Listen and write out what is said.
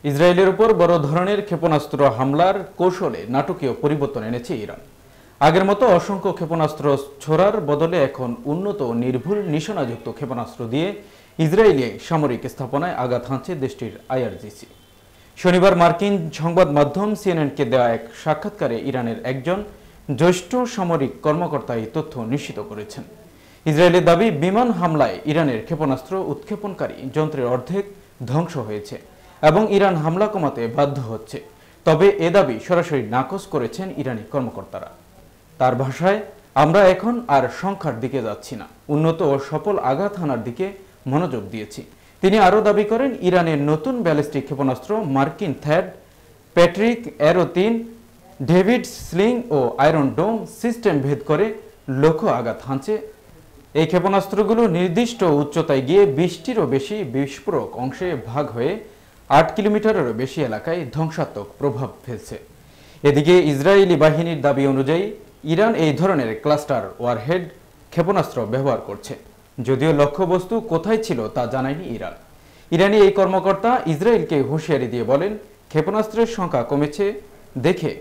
ইসরায়েলের উপর বড় ধরনের ক্ষেপণাস্ত্র হামলার কৌশলে নাটকীয় পরিবর্তন এনেছে ইরান। আগের মতো অসংখ্য ক্ষেপণাস্ত্র ছোড়ার বদলে এখন উন্নত ও নির্ভুল নিশানাযুক্ত ক্ষেপণাস্ত্র দিয়ে ইসরায়েলি সামরিক স্থাপনায় আঘাত হানছে দেশটির আইআরজিসি। শনিবার মার্কিন সংবাদ মাধ্যম সিএনএনকে দেওয়া এক সাক্ষাৎকারে ইরানের একজন জ্যেষ্ঠ সামরিক কর্মকর্তা এই তথ্য নিশ্চিত করেছেন। ইসরায়েলের দাবি, বিমান হামলায় ইরানের ক্ষেপণাস্ত্র উৎক্ষেপণকারী যন্ত্রের অর্ধেক ধ্বংস হয়েছে এবং ইরান হামলা কমাতে বাধ্য হচ্ছে। তবে এ দাবি সরাসরি নাকচ করেছেন ইরানি কর্মকর্তারা। তার ভাষায়, আমরা এখন আর সংখ্যার দিকে যাচ্ছি না, উন্নত ও সফল আঘাত হানার দিকে মনোযোগ দিয়েছি। তিনি আরও দাবি করেন, ইরানের নতুন ব্যালিস্টিক ক্ষেপণাস্ত্র মার্কিন থ্যাড, প্যাট্রিক অ্যারো-3, ডেভিড স্লিং ও আয়রন ডোম সিস্টেম ভেদ করে লক্ষ্য আঘাত হানছে। এই ক্ষেপণাস্ত্রগুলো নির্দিষ্ট উচ্চতায় গিয়ে 20টিরও বেশি বিস্ফোরক অংশে ভাগ হয়ে 8 কিলোমিটারেরও বেশি এলাকায় ধ্বংসাত্মক প্রভাব ফেলছে। এদিকে ইসরায়েলি বাহিনীর দাবি অনুযায়ী ইরান এই ধরনের ক্লাস্টার ওয়ারহেড ক্ষেপণাস্ত্র ব্যবহার করছে, যদিও লক্ষ্যবস্তু কোথায় ছিল তা জানায়নি ইরান। ইরানি এই কর্মকর্তা ইসরায়েলকে হুঁশিয়ারি দিয়ে বলেন, ক্ষেপণাস্ত্রের সংখ্যা কমেছে দেখে